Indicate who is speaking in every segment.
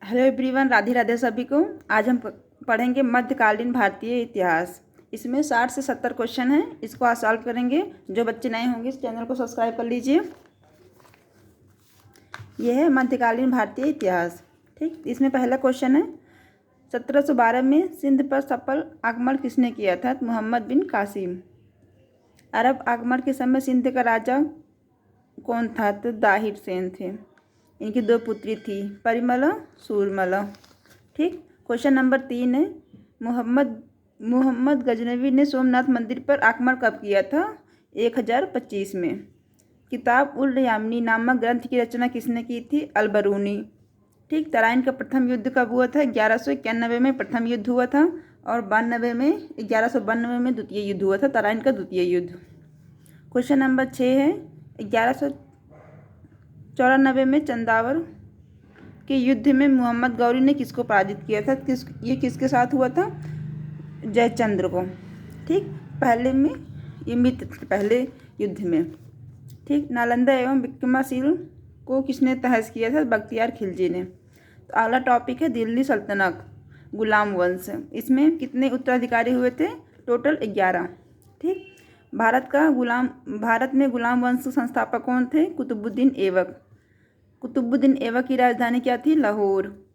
Speaker 1: Hello everyone, Radhe Radhe सभी को। आज हम पढ़ेंगे मध्यकालीन भारतीय इतिहास। इसमें 60 से 70 क्वेश्चन हैं। इसको आज सॉल्व करेंगे। जो बच्चे नए होंगे इस चैनल को सब्सक्राइब कर लीजिए। यह है मध्यकालीन भारतीय इतिहास। ठीक, इसमें पहला क्वेश्चन है 1712 में सिंध पर सफल आक्रमण किसने किया था? मोहम्मद बिन कासिम। अरब आक्रमण के समय सिंध का राजा कौन था? तो दाहिर सेन थे। इनकी 2 पुत्री थी, परिमला, सूरमला। ठीक, क्वेश्चन नंबर 3 है मोहम्मद गजनवी ने सोमनाथ मंदिर पर आक्रमण कब किया था? 1025 में। किताब उल यामिनी नामक ग्रंथ की रचना किसने की थी? अल-बरूनी। ठीक, तराइन का प्रथम युद्ध कब हुआ था? 1191 में प्रथम युद्ध हुआ था और 1192 में द्वितीय युद्ध हुआ था, तराइन का द्वितीय युद्ध। क्वेश्चन नंबर 6 है 1194 में चंदावर के युद्ध में मोहम्मद गौरी ने किसको पराजित किया था? ये किसके साथ हुआ था? जयचंद्र को। ठीक, पहले युद्ध में। ठीक, नालंदा एवं विक्रमाशील को किसने तहस किया था? बख्तियार खिलजी ने। तो अगला टॉपिक है दिल्ली सल्तनत, गुलाम वंश। इसमें कितने उत्तराधिकारी हुए थे? टोटल 11। ठीक, भारत में गुलाम वंश के संस्थापक कौन थे? कुतुबुद्दीन ऐबक। कुतुबुद्दीन ऐबक की राजधानी क्या थी? लाहौर।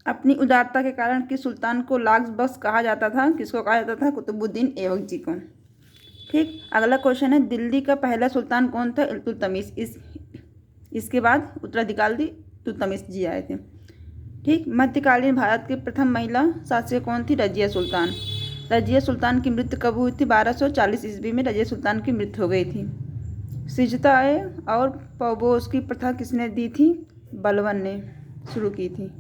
Speaker 1: अपनी उदारता के कारण किस सुल्तान को लाख बख्श कहा जाता था? किसको कहा जाता था? कुतुबुद्दीन ऐबक जी को। ठीक, अगला क्वेश्चन है दिल्ली का पहला सुल्तान कौन था? इल्तुतमिश। इसके बाद उत्तराधिकारी इल्तुतमिश जी आए थे। ठीक, मध्यकालीन भारत की प्रथम महिला शासक कौन थी? रजिया सुल्तान। रजिया सुल्तान की मृत्यु कब हुई थी? 1240 ईस्वी में रजिया सुल्तान की मृत्यु हो गई थी। सिजताए और पौबोस की प्रथा किसने दी थी? बलबन ने शुरू की थी।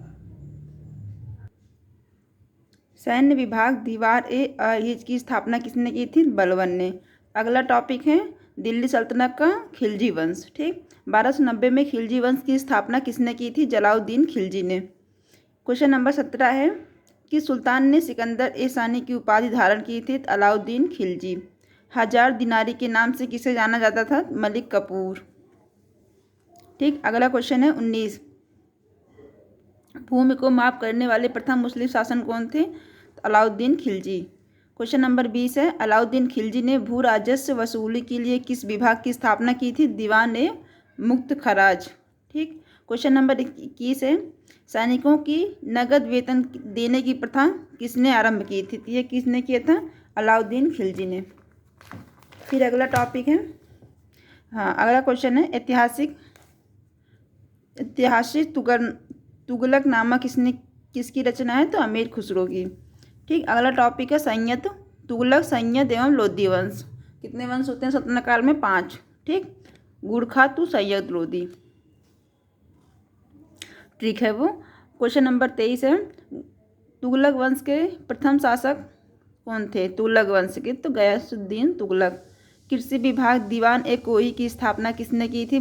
Speaker 1: सैन्य विभाग दीवार-ए-अहिज की स्थापना किसने की थी? बलबन ने। अगला टॉपिक है दिल्ली सल्तनत का खिलजी वंश। ठीक, 1290 में खिलजी वंश की स्थापना किसने की थी? जलालुद्दीन खिलजी ने। क्वेश्चन नंबर 17 है कि सुल्तान ने सिकंदर-ए-सानी की उपाधि धारण की थी? अलाउद्दीन खिलजी। 1000 दिनारी के नाम से किसे जाना जाता था? मलिक कपूर। ठीक, अगला क्वेश्चन है 19 भूमि को माफ करने वाले प्रथम मुस्लिम शासक कौन थे? अलाउद्दीन खिलजी। क्वेश्चन नंबर 20 है अलाउद्दीन खिलजी ने भू राजस्व वसूली के लिए किस विभाग की स्थापना की थी? दीवान-ए-मुफ्त खराज। ठीक, क्वेश्चन नंबर 21 है सैनिकों की नगद वेतन देने की प्रथा किसने आरंभ की थी? ये किसने किया था? अलाउद्दीन खिलजी ने। फिर अगला टॉपिक है अगला क्वेश्चन है ऐतिहासिक तुगलकनामा किसकी रचना है? तो अमीर खुसरो की। ठीक, अगला टॉपिक है सैयद तुगलक, सैयद एवं लोधी वंश। कितने वंश होते हैं सल्तनत काल में? 5। ठीक, गुरखातु, सैयद, लोधी। ठीक है वो। क्वेश्चन नंबर 23 है तुगलक वंश के प्रथम शासक कौन थे? तुगलक वंश के तो गयासुद्दीन तुगलक। कृषि विभाग दीवान-ए-कोही की स्थापना किसने की थी?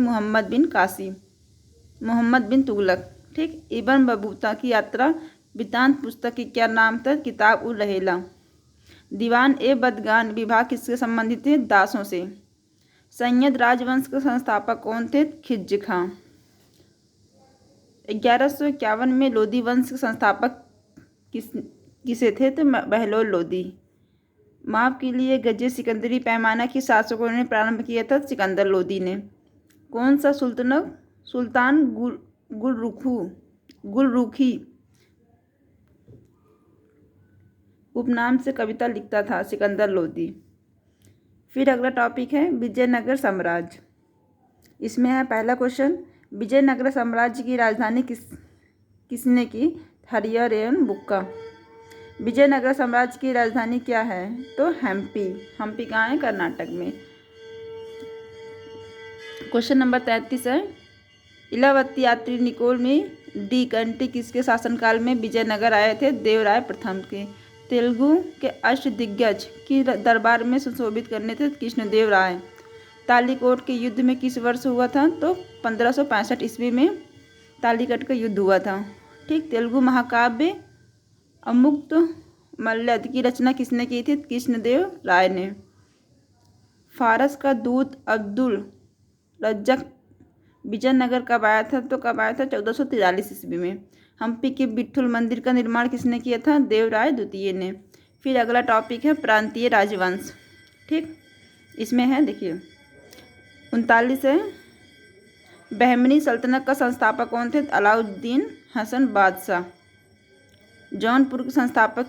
Speaker 1: मोहम्मद बिन तुगलक। ठीक, इब्न बतूता की यात्रा वृत्तांत पुस्तक की क्या नाम था? किताब उल रहेला। दीवान-ए-बदगान विभाग किससे संबंधित थे? दासों से। सैयद राजवंश के संस्थापक कौन थे? खिज्र खां। 1151 में लोधी वंश के संस्थापक किसे थे? तो बहलोल लोधी। माप के लिए गजे सिकंदरी पैमाना किस शासकों ने प्रारंभ किया था? सिकंदर लोधी ने। कौन सा सुल्तान गुलरुखी उपनाम से कविता लिखता था? सिकंदर लोधी। फिर अगला टॉपिक है विजयनगर साम्राज्य। इसमें है पहला क्वेश्चन विजयनगर साम्राज्य की राजधानी किसने की? हरिहर एवं बुक्का। विजयनगर साम्राज्य की राजधानी क्या है? तो हम्पी कहाँ है? कर्नाटक में। क्वेश्चन नंबर 33 है इलावती यात्री निकोल में डी कंटी किसके शासनकाल में विजयनगर आए थे? देवराय प्रथम के। तेलुगु के अष्टदिग्गज की दरबार में सुशोभित करने थे? कृष्णदेव राय। तालीकोट के युद्ध में किस वर्ष हुआ था? तो 1565 ईस्वी में तालीकोट का युद्ध हुआ था। ठीक, तेलुगु महाकाव्य अमुक्तमाल्यद की रचना किसने की थी? कृष्णदेव राय ने। फारस का दूत अब्दुल रज्जाक विजयनगर कब आया था? तो कब आया था? 1443 ईस्वी में। हम्पी के बिट्ठुल मंदिर का निर्माण किसने किया था? देवराय द्वितीय ने। फिर अगला टॉपिक है प्रांतीय राजवंश। ठीक, इसमें है देखिए 39 है। बहमनी सल्तनत का संस्थापक कौन थे? अलाउद्दीन हसन बादशाह। जौनपुर के संस्थापक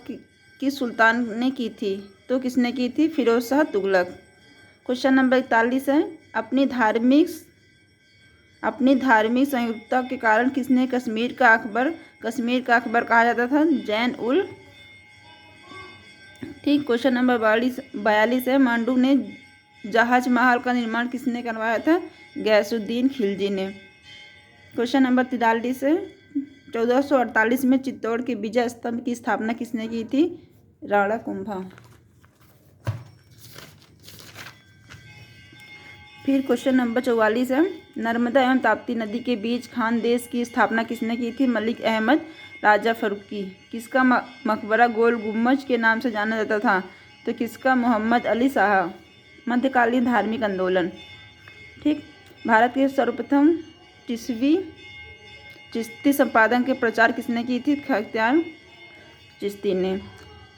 Speaker 1: किस सुल्तान ने की थी? तो किसने की थी? फिरोज शाह तुगलक। क्वेश्चन नंबर 41 है। अपनी धार्मिक संयुक्तता के कारण किसने कश्मीर का अकबर कहा जाता था? जैन उल। ठीक, क्वेश्चन नंबर 42 है। मांडू ने जहाज महल का निर्माण किसने करवाया था? गैसुद्दीन खिलजी ने। क्वेश्चन नंबर 43 है। 1448 में चित्तौड़ के विजय स्तंभ की स्थापना किसने की थी? राणा कुंभा। फिर क्वेश्चन नंबर 44 है। नर्मदा एवं ताप्ती नदी के बीच खानदेश की स्थापना किसने की थी? मलिक अहमद राजा फरूकी। किसका मकबरा गोल गुम्बज के नाम से जाना जाता था? तो किसका? मोहम्मद अली शाह। मध्यकालीन धार्मिक आंदोलन। ठीक, भारत के सर्वप्रथम चिश्ती संपादन के प्रचार किसने की थी? ख्तियार चिश्ती ने।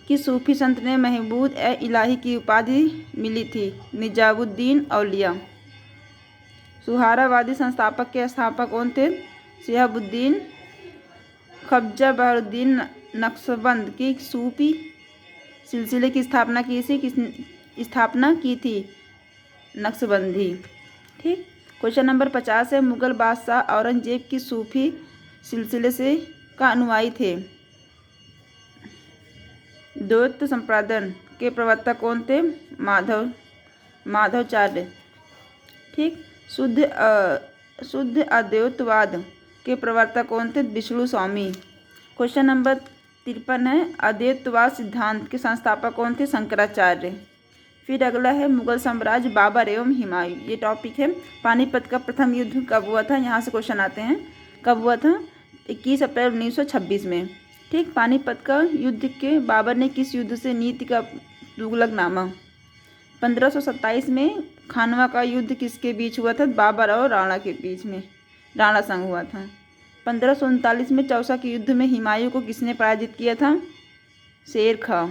Speaker 1: किस सूफी संत ने महबूद ए इलाही की उपाधि मिली थी? निजामुद्दीन औलिया। सुहारावादी संस्थापक के स्थापक कौन थे? शिहाबुद्दीन। ख्वाजा बहाउद्दीन नक्शबंद की सूफी सिलसिले की स्थापना की थी? नक्शबंदी। ठीक, क्वेश्चन नंबर 50 है। मुगल बादशाह औरंगजेब की सूफी सिलसिले से का अनुयायी थे? द्वैत संप्रदाय के प्रवक्ता कौन थे? माधवाचार्य। ठीक, शुद्ध अद्वैतवाद के प्रवक्ता कौन थे? विष्णु स्वामी। क्वेश्चन नंबर 53 है। अद्वैतवाद सिद्धांत के संस्थापक कौन थे? शंकराचार्य। फिर अगला है मुगल साम्राज्य, बाबर एवं हुमायूं। ये टॉपिक है। पानीपत का प्रथम युद्ध कब हुआ था? यहाँ से क्वेश्चन आते हैं। कब हुआ था? 21 अप्रैल 1926 में। ठीक, पानीपत का युद्ध के बाबर ने किस युद्ध से नीति का तुगलकनामा? 1527 में। खानवा का युद्ध किसके बीच हुआ था? बाबर और राणा के बीच में, राणा संग हुआ था। 1539 में चौसा के युद्ध में हुमायूं को किसने पराजित किया था? शेर खां।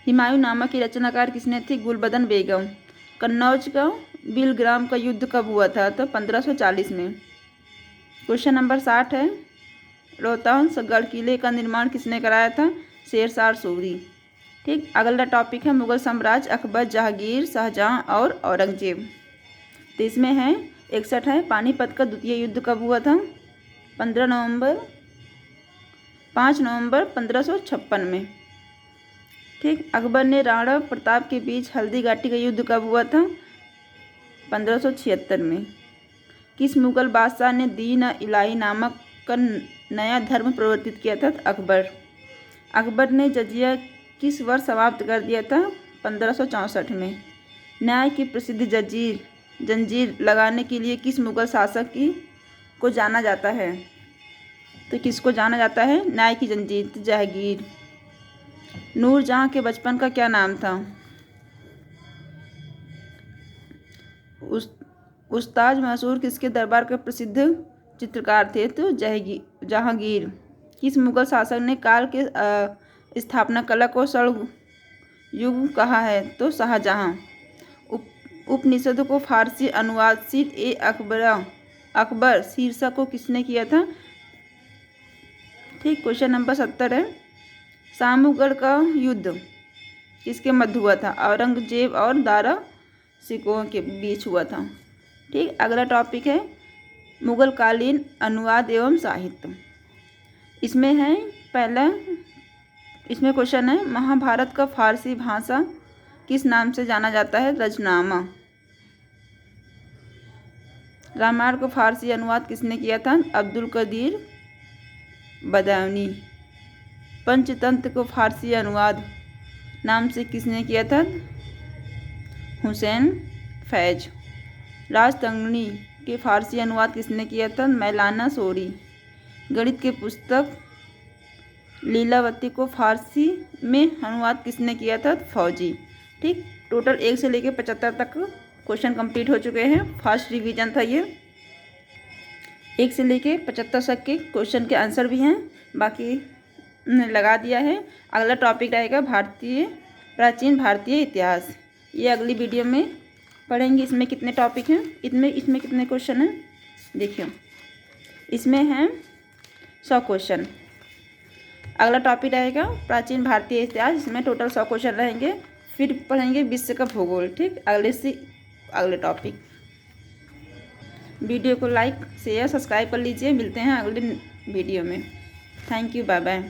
Speaker 1: हुमायूं नामा की रचनाकार किसने थी? गुलबदन बेगम। कन्नौज का बिलग्राम का युद्ध कब हुआ था? तो 1540 में। क्वेश्चन नंबर 60 है। रोहतांग गढ़ किले का निर्माण किसने कराया था? शेरशाह सूरी। ठीक, अगला टॉपिक है मुगल साम्राज्य, अकबर, जहांगीर, शाहजहां और औरंगजेब। तो इसमें है 61 है। पानीपत का द्वितीय युद्ध कब हुआ था? 5 नवंबर 1556 में। ठीक, अकबर ने राणा प्रताप के बीच हल्दी घाटी का युद्ध कब हुआ था? 1576 में। किस मुगल बादशाह ने दीन इलाही नामक का नया धर्म प्रवर्तित किया था? अकबर। अकबर ने जजिया किस वर्ष समाप्त कर दिया था? 1564 में। न्याय की प्रसिद्ध जंजीर लगाने के लिए किस मुगल शासक को जाना जाता है? तो किसको जाना जाता है? न्याय की जंजीर, जहांगीर। नूरजहां के बचपन का क्या नाम था? उस्ताद मंसूर किसके दरबार के प्रसिद्ध चित्रकार थे? तो जहांगीर। किस मुगल शासक ने काल के स्थापना कला को स्वर्ण युग कहा है? तो शाहजहां। उपनिषद को फारसी अनुवादित अकबर शीर्षक को किसने किया था? ठीक, क्वेश्चन नंबर 70 है। सामूगढ़ का युद्ध किसके मध्य हुआ था? औरंगजेब और दारा सिकोह के बीच हुआ था। ठीक, अगला टॉपिक है मुगल कालीन अनुवाद एवं साहित्य। इसमें है पहला, इसमें क्वेश्चन है महाभारत का फारसी भाषा किस नाम से जाना जाता है? रजनामा। रामायण को फारसी अनुवाद किसने किया था? अब्दुल कदीर बदायूनी। पंचतंत्र को फारसी अनुवाद नाम से किसने किया था? हुसैन फैज। राजतंगनी के फारसी अनुवाद किसने किया था? मौलाना सोरी। गणित के पुस्तक लीलावती को फारसी में अनुवाद किसने किया था? फौजी। ठीक, टोटल 1 से लेकर 75 तक क्वेश्चन कंप्लीट हो चुके हैं। फर्स्ट रिवीजन था ये। 1 से लेके 75 तक के क्वेश्चन के आंसर भी हैं, बाकी लगा दिया है। अगला टॉपिक रहेगा प्राचीन भारतीय इतिहास। ये अगली वीडियो में पढ़ेंगे। इसमें कितने टॉपिक हैं, इसमें कितने क्वेश्चन हैं देखिए। इसमें हैं 100 क्वेश्चन। अगला टॉपिक रहेगा प्राचीन भारतीय इतिहास, इसमें टोटल 100 क्वेश्चन रहेंगे। फिर पढ़ेंगे विश्व का भूगोल। ठीक, अगले टॉपिक। वीडियो को लाइक शेयर सब्सक्राइब कर लीजिए। मिलते हैं अगले वीडियो में। Thank you, bye bye.